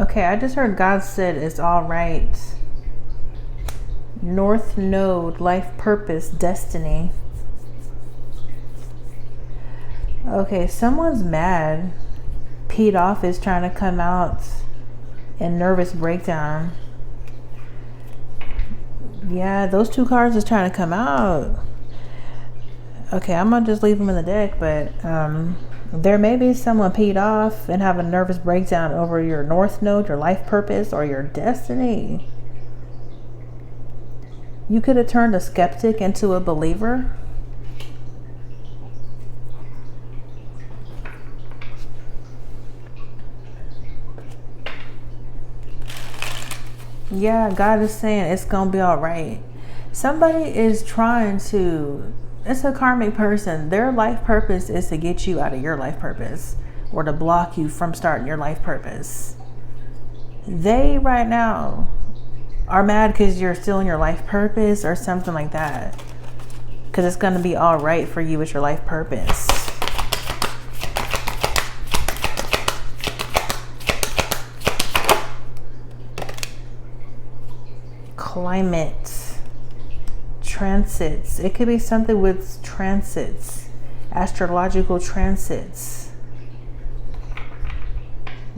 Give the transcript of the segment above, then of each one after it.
Okay, I just heard God said it's all right. North Node, life purpose, destiny. Okay, someone's mad. Peed off is trying to come out in nervous breakdown. Yeah, those two cards is trying to come out. Okay, I'm gonna just leave them in the deck, but there may be someone peed off and have a nervous breakdown over your North Node, your life purpose, or your destiny. You could have turned a skeptic into a believer. Yeah, God is saying it's gonna be all right. Somebody is trying to, it's a karmic person. Their life purpose is to get you out of your life purpose or to block you from starting your life purpose. They right now are mad because you're still in your life purpose or something like that. Because it's going to be all right for you with your life purpose. Climate. Transits. It could be something with transits. Astrological transits.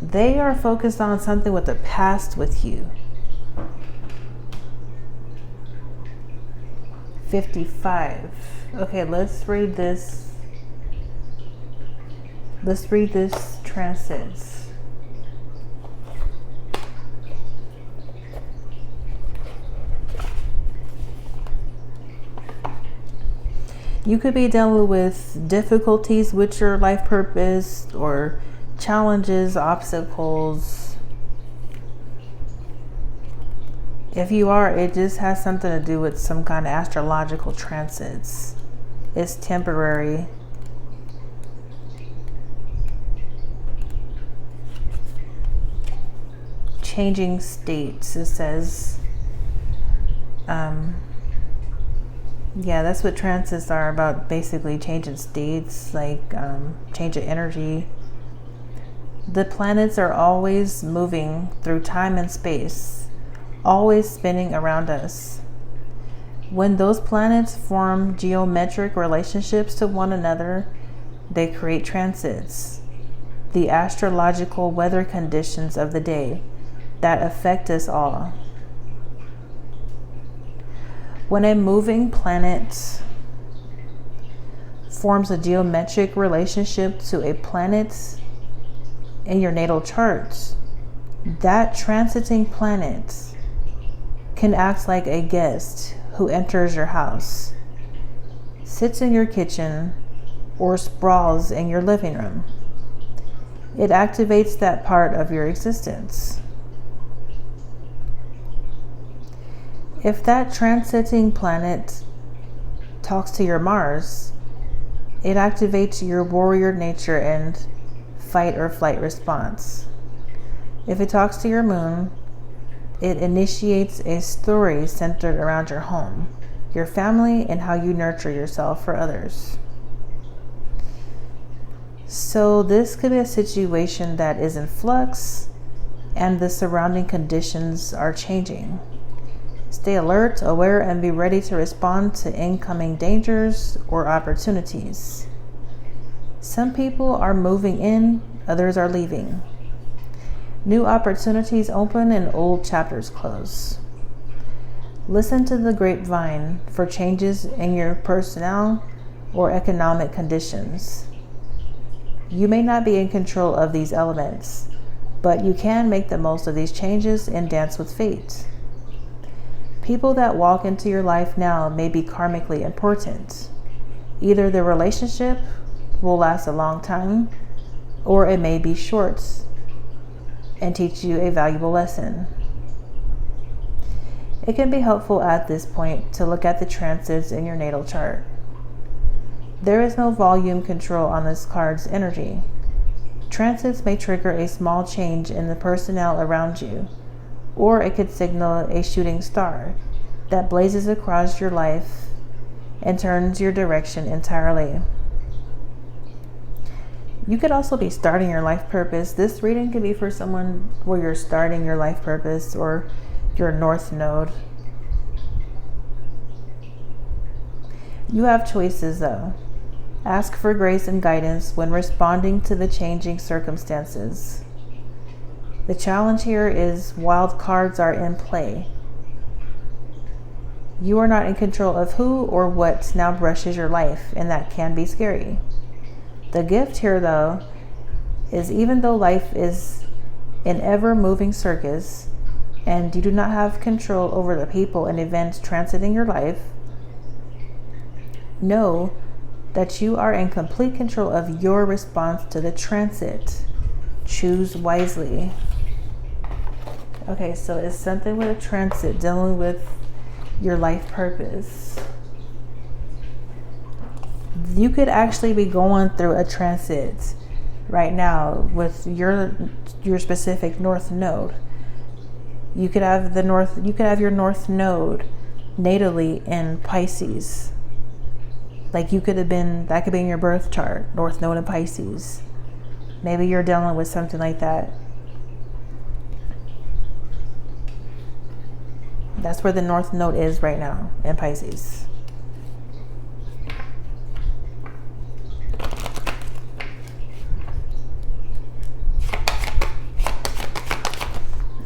They are focused on something with the past with you. 55. Okay, let's read this. Let's read this transits. You could be dealing with difficulties with your life purpose or challenges, obstacles. If you are, it just has something to do with some kind of astrological transits. It's temporary. Changing states, it says. Yeah, that's what transits are about, basically changing states, like change of energy. The planets are always moving through time and space, always spinning around us. When those planets form geometric relationships to one another, they create transits, the astrological weather conditions of the day that affect us all. When a moving planet forms a geometric relationship to a planet in your natal chart, that transiting planet can act like a guest who enters your house, sits in your kitchen, or sprawls in your living room. It activates that part of your existence. If that transiting planet talks to your Mars, it activates your warrior nature and fight or flight response. If it talks to your Moon, it initiates a story centered around your home, your family, and how you nurture yourself for others. So this could be a situation that is in flux and the surrounding conditions are changing. Stay alert, aware, and be ready to respond to incoming dangers or opportunities. Some people are moving in, others are leaving. New opportunities open and old chapters close. Listen to the grapevine for changes in your personnel or economic conditions. You may not be in control of these elements, but you can make the most of these changes and dance with fate. People that walk into your life now may be karmically important. Either the relationship will last a long time, or it may be short and teach you a valuable lesson. It can be helpful at this point to look at the transits in your natal chart. There is no volume control on this card's energy. Transits may trigger a small change in the personnel around you, or it could signal a shooting star that blazes across your life and turns your direction entirely. You could also be starting your life purpose. This reading could be for someone where you're starting your life purpose or your North Node. You have choices though. Ask for grace and guidance when responding to the changing circumstances. The challenge here is wild cards are in play. You are not in control of who or what now brushes your life, and that can be scary. The gift here, though, is even though life is an ever-moving circus and you do not have control over the people and events transiting your life, know that you are in complete control of your response to the transit. Choose wisely. Okay, so it's something with a transit dealing with your life purpose. You could actually be going through a transit right now with your specific North Node. You could have your North Node natally in Pisces. Like that could be in your birth chart, North Node in Pisces. Maybe you're dealing with something like that. That's where the North Node is right now, in Pisces.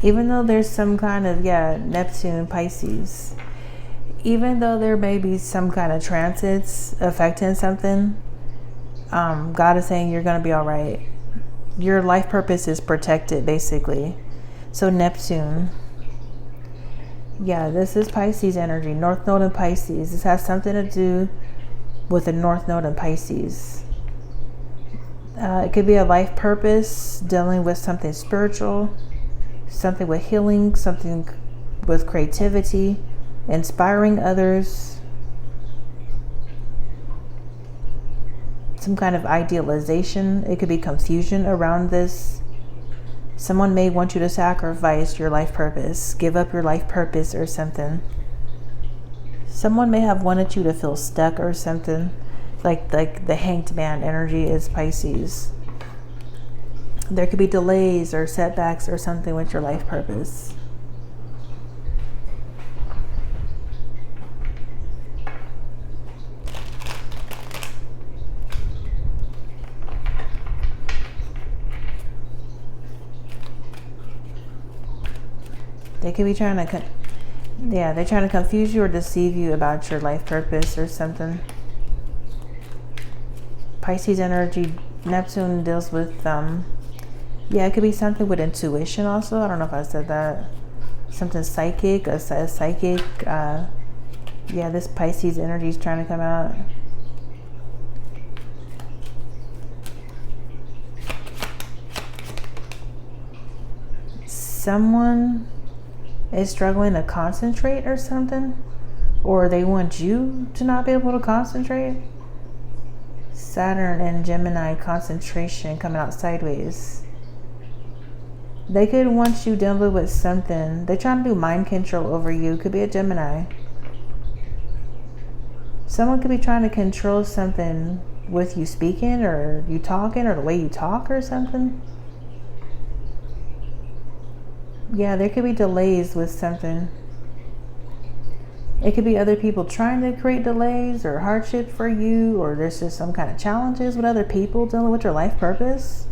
Even though there's some kind of, Neptune, Pisces, even though there may be some kind of transits affecting something, God is saying you're going to be all right. Your life purpose is protected, basically. So Neptune, this is Pisces energy, North Node in Pisces. This has something to do with the North Node in Pisces. It could be a life purpose dealing with something spiritual, something with healing, something with creativity, inspiring others, some kind of idealization. It could be confusion around this. Someone may want you to sacrifice your life purpose, give up your life purpose or something. Someone may have wanted you to feel stuck or something. Like the Hanged Man energy is Pisces. There could be delays or setbacks or something with your life purpose. They could be trying to, they're trying to confuse you or deceive you about your life purpose or something. Pisces energy, Neptune deals with, it could be something with intuition also. I don't know if I said that. Something psychic, a psychic. This Pisces energy is trying to come out. Someone is struggling to concentrate or something, or they want you to not be able to concentrate. Saturn and Gemini, concentration coming out sideways. They could want you dealing with something. They're trying to do mind control over you. Could be a Gemini. Someone could be trying to control something with you speaking or you talking or the way you talk or something. There could be delays with something. It could be other people trying to create delays or hardship for you, or there's just some kind of challenges with other people dealing with your life purpose.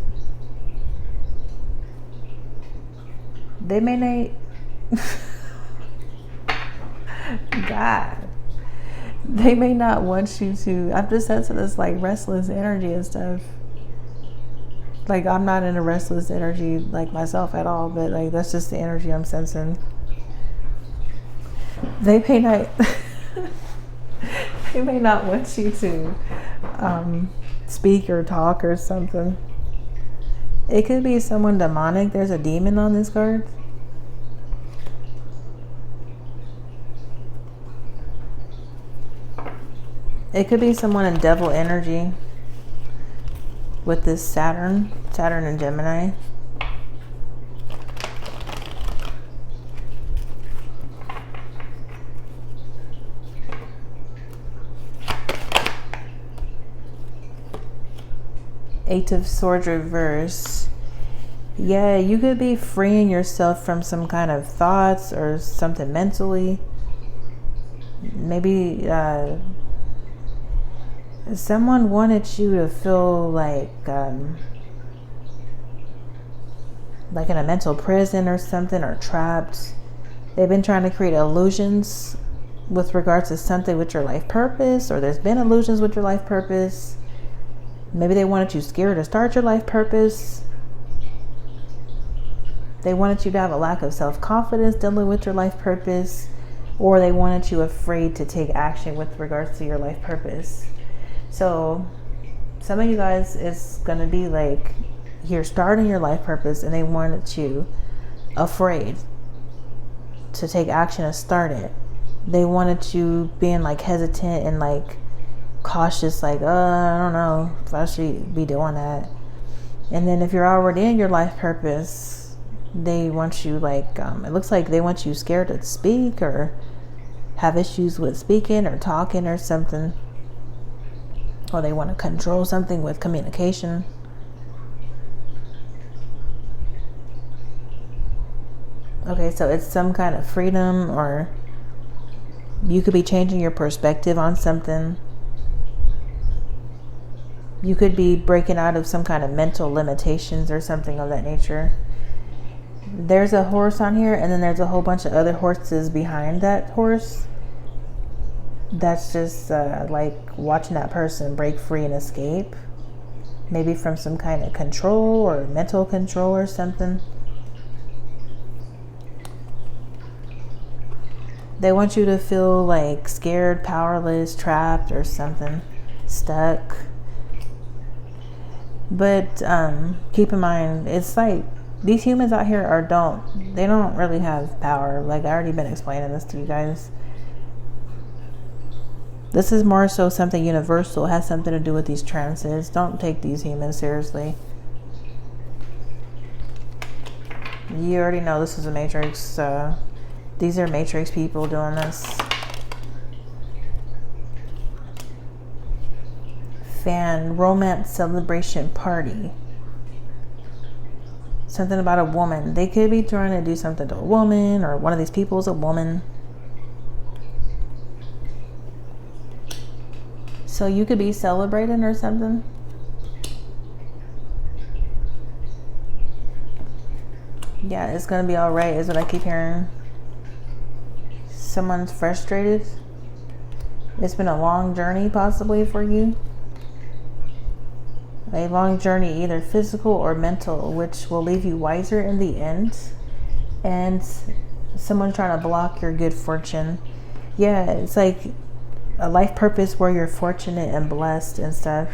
They may not, God, they may not want you to, I'm just sensing this like restless energy and stuff. Like, I'm not in a restless energy like myself at all, but like that's just the energy I'm sensing. They may not they may not want you to speak or talk or something. It could be someone demonic. There's a demon on this card. It could be someone in devil energy with this Saturn and Gemini. Eight of Swords reverse. Yeah, you could be freeing yourself from some kind of thoughts or something mentally. Maybe someone wanted you to feel like in a mental prison or something, or trapped. They've been trying to create illusions with regards to something with your life purpose, or there's been illusions with your life purpose. Maybe they wanted you scared to start your life purpose. They wanted you to have a lack of self-confidence dealing with your life purpose, or they wanted you afraid to take action with regards to your life purpose. So some of you guys, it's going to be like you're starting your life purpose and they wanted you afraid to take action and start it. They wanted you being like hesitant and like cautious, like, I don't know if I should be doing that. And then if you're already in your life purpose, they want you like, it looks like they want you scared to speak or have issues with speaking or talking or something. Or they want to control something with communication. Okay, so it's some kind of freedom, or you could be changing your perspective on something. You could be breaking out of some kind of mental limitations or something of that nature. There's a horse on here, and then there's a whole bunch of other horses behind that horse. That's just like watching that person break free and escape. Maybe from some kind of control or mental control or something. They want you to feel like scared, powerless, trapped or something, stuck. But keep in mind, it's like these humans out here they don't really have power. Like I already been explaining this to you guys. This is more so something universal, has something to do with these transits. Don't take these humans seriously. You already know this is a matrix. These are matrix people doing this. Fan, romance, celebration, party. Something about a woman. They could be trying to do something to a woman, or one of these people is a woman. So you could be celebrating or something. Yeah, it's going to be all right is what I keep hearing. Someone's frustrated. It's been a long journey possibly for you. A long journey, either physical or mental, which will leave you wiser in the end. And someone trying to block your good fortune. Yeah, it's like a life purpose where you're fortunate and blessed and stuff.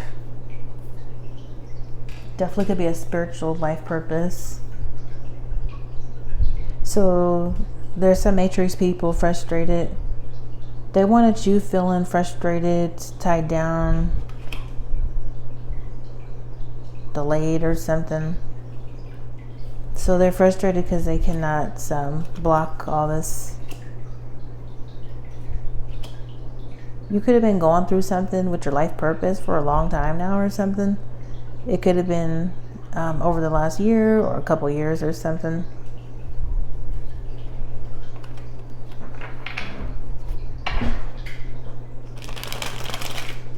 Definitely could be a spiritual life purpose. So there's some matrix people frustrated. They wanted you feeling frustrated, tied down, delayed or something. So they're frustrated because they cannot block all this. You could have been going through something with your life purpose for a long time now or something. It could have been over the last year or a couple years or something.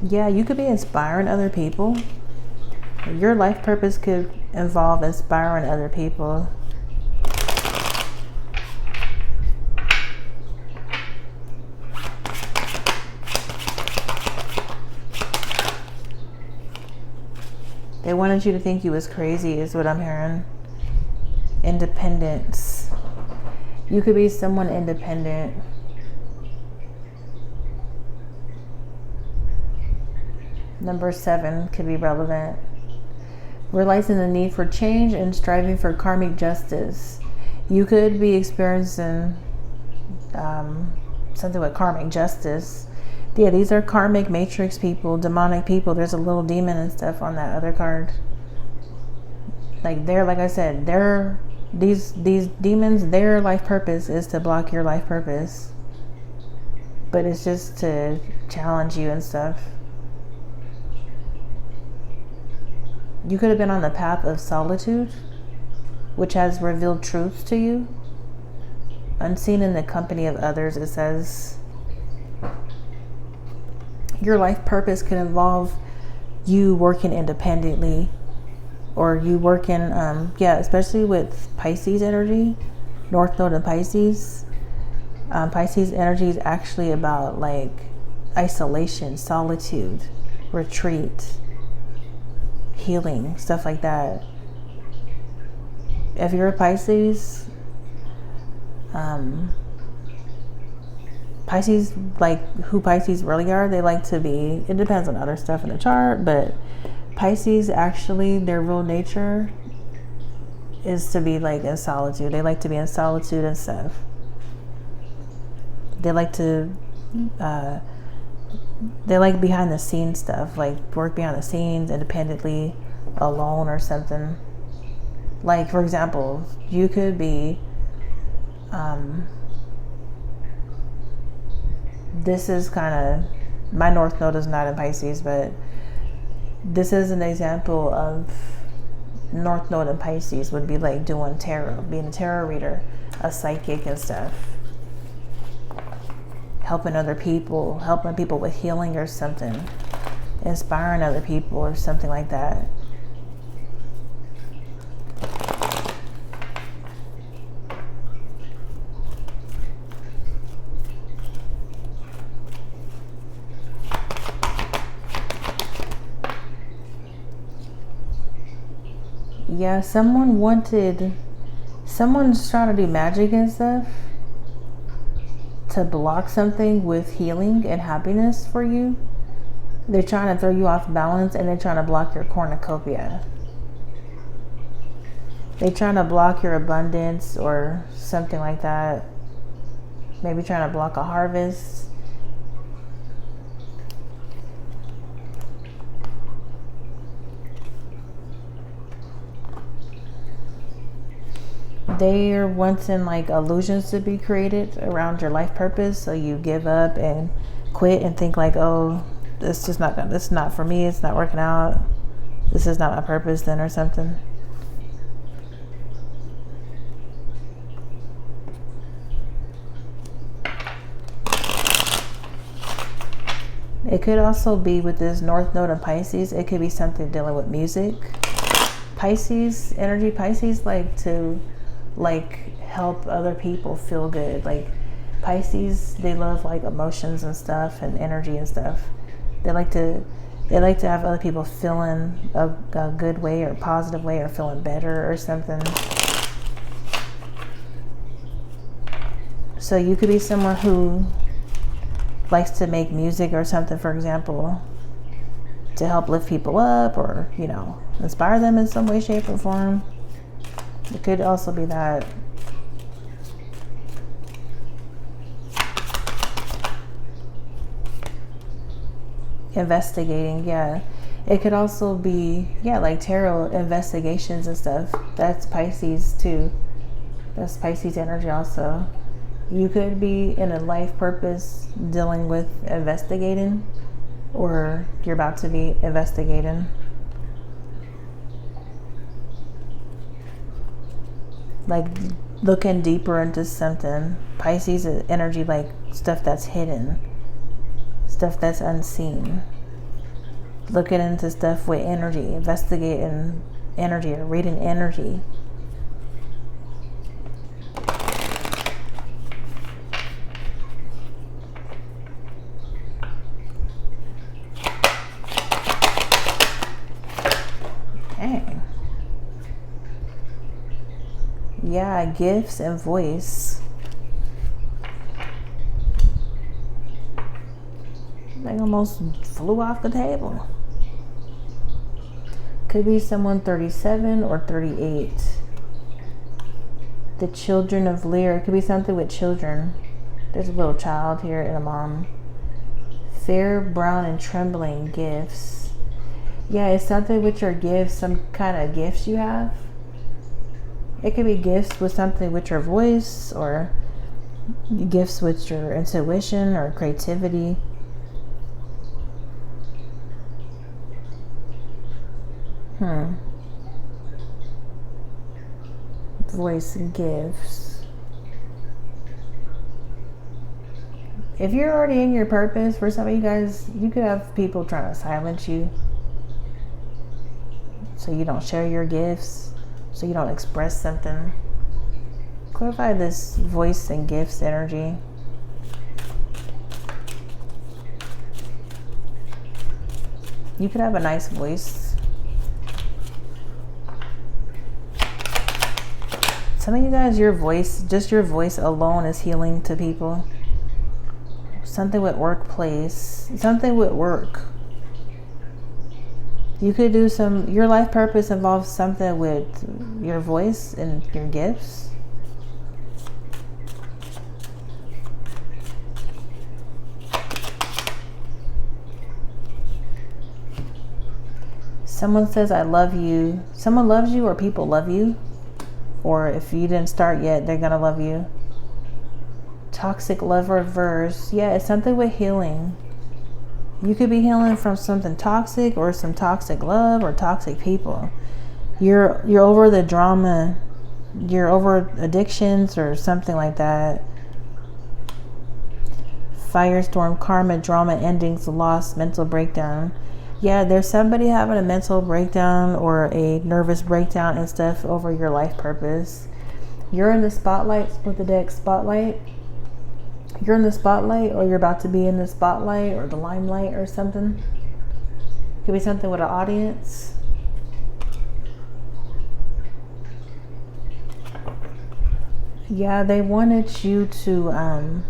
Yeah, you could be inspiring other people. Your life purpose could involve inspiring other people. They wanted you to think you was crazy is what I'm hearing. Independence. You could be someone independent. Number 7 could be relevant. Realizing the need for change and striving for karmic justice. You could be experiencing something with karmic justice. Yeah, these are karmic matrix people, demonic people. There's a little demon and stuff on that other card. Like I said, these demons, their life purpose is to block your life purpose. But it's just to challenge you and stuff. You could have been on the path of solitude, which has revealed truths to you. Unseen in the company of others, it says. Your life purpose can involve you working independently, or you working, especially with Pisces energy, North Node and Pisces. Pisces energy is actually about like isolation, solitude, retreat, healing, stuff like that. If you're a Pisces, Pisces, like who Pisces really are, they like to be, it depends on other stuff in the chart, but Pisces actually, their real nature is to be like in solitude. They like to be in solitude and stuff. They like to, they like behind the scenes stuff, like work behind the scenes independently, alone or something. Like, for example, you could be, this is kind of, my North Node is not in Pisces, but this is an example of North Node in Pisces would be like doing tarot, being a tarot reader, a psychic and stuff. Helping other people, helping people with healing or something. Inspiring other people or something like that. Yeah, someone's trying to do magic and stuff to block something with healing and happiness for you. They're trying to throw you off balance, and they're trying to block your cornucopia. They're trying to block your abundance or something like that. Maybe trying to block a harvest. They are wanting like illusions to be created around your life purpose, so you give up and quit and think like, oh, this is not for me, it's not working out, this is not my purpose then, or something. It could also be with this North Node in Pisces, it could be something dealing with music. Pisces energy, Pisces like to help other people feel good. Like Pisces, they love like emotions and stuff and energy and stuff. They like to have other people feeling a good way or positive way or feeling better or something. So you could be someone who likes to make music or something, for example, to help lift people up or, you know, inspire them in some way, shape, or form. It could also be that. Investigating, yeah. It could also be, yeah, like tarot investigations and stuff. That's Pisces too. That's Pisces energy also. You could be in a life purpose dealing with investigating, or you're about to be investigating. Like looking deeper into something. Pisces energy, like stuff that's hidden, stuff that's unseen. Looking into stuff with energy, investigating energy or reading energy. Dang. Yeah, gifts and voice. They almost flew off the table. Could be someone 37 or 38. The children of Lear. It could be something with children. There's a little child here and a mom. Fair, brown, and trembling gifts. Yeah, it's something with your gifts, some kind of gifts you have. It could be gifts with something with your voice, or gifts with your intuition or creativity. Voice gifts. If you're already in your purpose, for some of you guys, you could have people trying to silence you so you don't share your gifts, so you don't express something. Clarify this voice and gifts energy. You could have a nice voice. Some of you guys, your voice, just your voice alone is healing to people. Something with workplace, something with work. You could do your life purpose involves something with your voice and your gifts. Someone says, I love you. Someone loves you, or people love you. Or if you didn't start yet, they're going to love you. Toxic love reverse. Yeah, it's something with healing. You could be healing from something toxic, or some toxic love, or toxic people. You're over the drama. You're over addictions or something like that. Firestorm, karma, drama, endings, loss, mental breakdown. Yeah, there's somebody having a mental breakdown or a nervous breakdown and stuff over your life purpose. You're in the spotlight with the deck spotlight. You're in the spotlight, or you're about to be in the spotlight or the limelight or something. Could be something with an audience. Yeah, they wanted you to,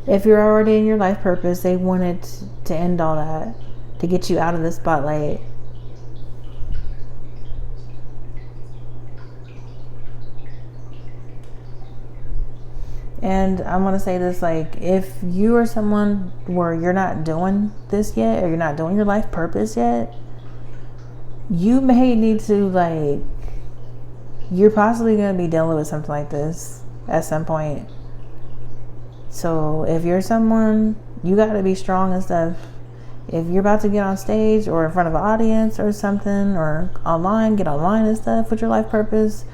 if you're already in your life purpose, they wanted to end all that, to get you out of the spotlight. And I'm going to say this, like, if you are someone where you're not doing this yet, or you're not doing your life purpose yet, you may need to, like, you're possibly going to be dealing with something like this at some point. So if you're someone, you got to be strong and stuff. If you're about to get on stage or in front of an audience or something, or online, get online and stuff with your life purpose,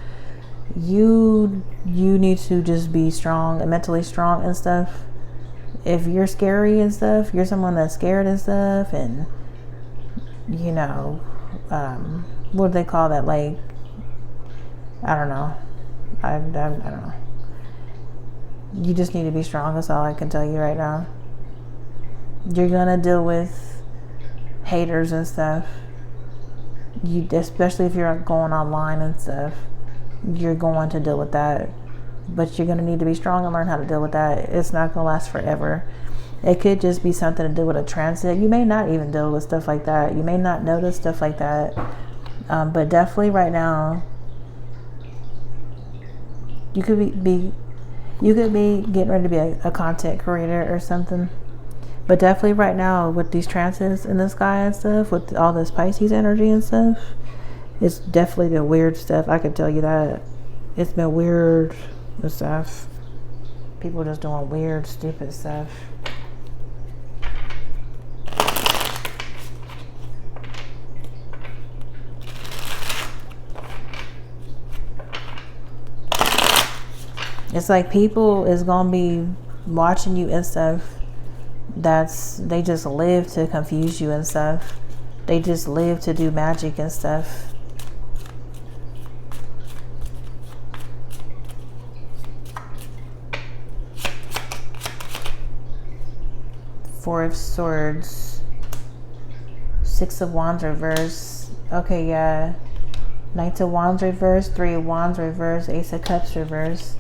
you need to just be strong and mentally strong and stuff. If you're scary and stuff, you're someone that's scared and stuff, and you know, what do they call that? Like, I don't know. I don't know. You just need to be strong. That's all I can tell you right now. You're gonna deal with haters and stuff. Especially if you're going online and stuff, you're going to deal with that. But you're gonna need to be strong and learn how to deal with that. It's not gonna last forever. It could just be something to do with a transit. You may not even deal with stuff like that. You may not notice stuff like that. But definitely right now, you could be getting ready to be a content creator or something. But definitely right now, with these transits in the sky and stuff, with all this Pisces energy and stuff, it's definitely been weird stuff. I can tell you that. It's been weird and stuff. People just doing weird, stupid stuff. It's like people is gonna be watching you and stuff. They just live to confuse you and stuff. They just live to do magic and stuff. Four of Swords, Six of Wands reverse. Okay, yeah. Knight of Wands reverse, Three of Wands reverse, Ace of Cups reverse.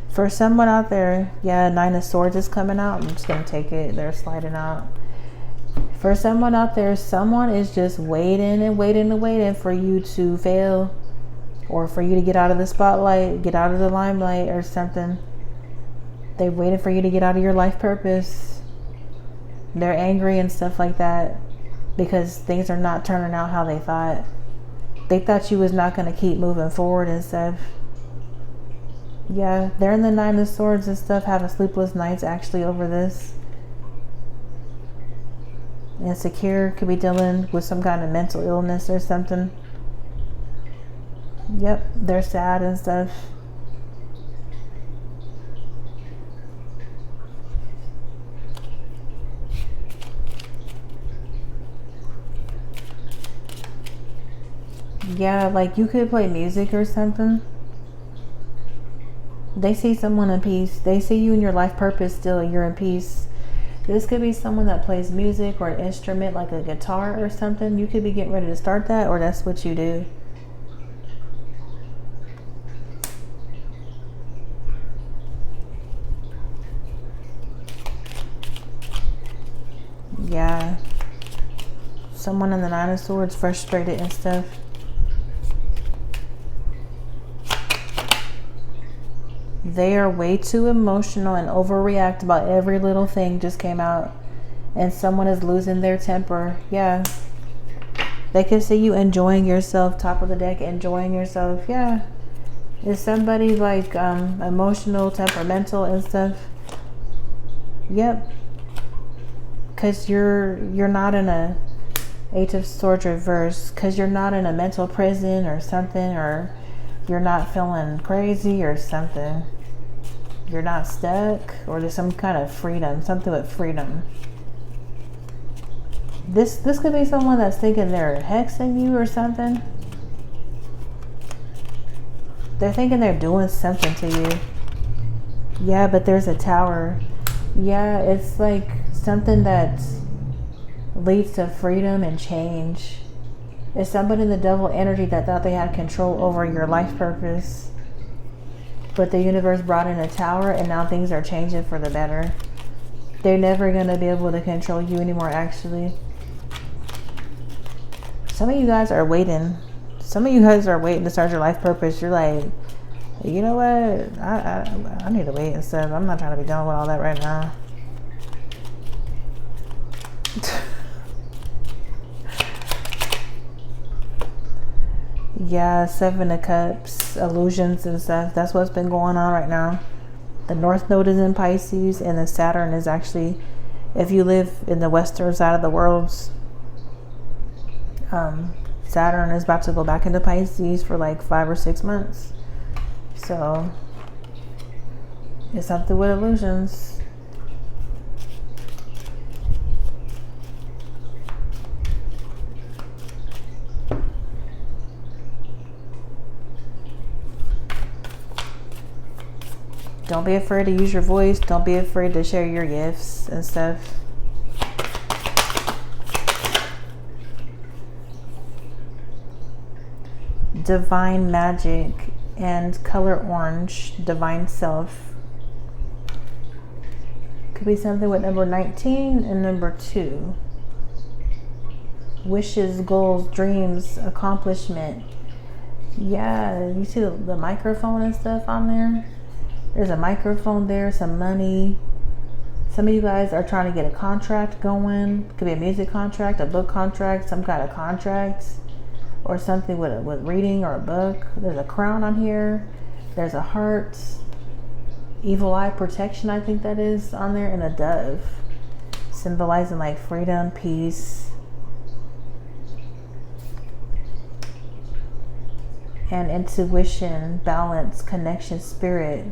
For someone out there, yeah, Nine of Swords is coming out. I'm just going to take it. They're sliding out. For someone out there, someone is just waiting and waiting and waiting for you to fail, or for you to get out of the spotlight, get out of the limelight or something. They're waiting for you to get out of your life purpose. They're angry and stuff like that because things are not turning out how they thought. They thought you was not going to keep moving forward and stuff. Yeah, they're in the Nine of Swords and stuff, having sleepless nights actually over this. Insecure, could be dealing with some kind of mental illness or something. Yep, they're sad and stuff. Yeah, like you could play music or something. They see someone in peace. They see you in your life purpose still. You're in peace. This could be someone that plays music or an instrument like a guitar or something. You could be getting ready to start that, or that's what you do. Yeah. Someone in the Nine of Swords, frustrated and stuff. They are way too emotional and overreact about every little thing just came out. And someone is losing their temper. Yeah. They can see you enjoying yourself, top of the deck, enjoying yourself. Yeah. Is somebody like emotional, temperamental and stuff? Yep. Because you're not in a Eight of Swords reverse. Because you're not in a mental prison or something, or you're not feeling crazy or something. You're not stuck, or there's some kind of freedom, something with freedom. This could be someone that's thinking they're hexing you or something. They're thinking they're doing something to you. Yeah, but there's a Tower. Yeah, it's like something that leads to freedom and change. It's somebody in the Devil energy that thought they had control over your life purpose. But the universe brought in a Tower, and now things are changing for the better. They're never going to be able to control you anymore, actually. Some of you guys are waiting. Some of you guys are waiting to start your life purpose. You're like, you know what? I need to wait and stuff. I'm not trying to be done with all that right now. Yeah, Seven of Cups, illusions and stuff. That's what's been going on right now. The North Node is in Pisces, and the Saturn is actually, if you live in the western side of the world, Saturn is about to go back into Pisces for like 5 or 6 months. So it's something with illusions. Don't be afraid to use your voice. Don't be afraid to share your gifts and stuff. Divine Magic and color orange, Divine Self. Could be something with number 19 and number 2. Wishes, goals, dreams, accomplishment. Yeah, you see the microphone and stuff on there? There's a microphone there, some money. Some of you guys are trying to get a contract going. Could be a music contract, a book contract, some kind of contract, or something with reading or a book. There's a crown on here. There's a heart, evil eye protection, I think that is on there, and a dove, symbolizing like freedom, peace, and intuition, balance, connection, spirit.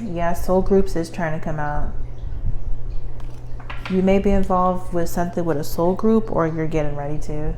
Yeah, soul groups is trying to come out. You may be involved with something with a soul group, or you're getting ready to.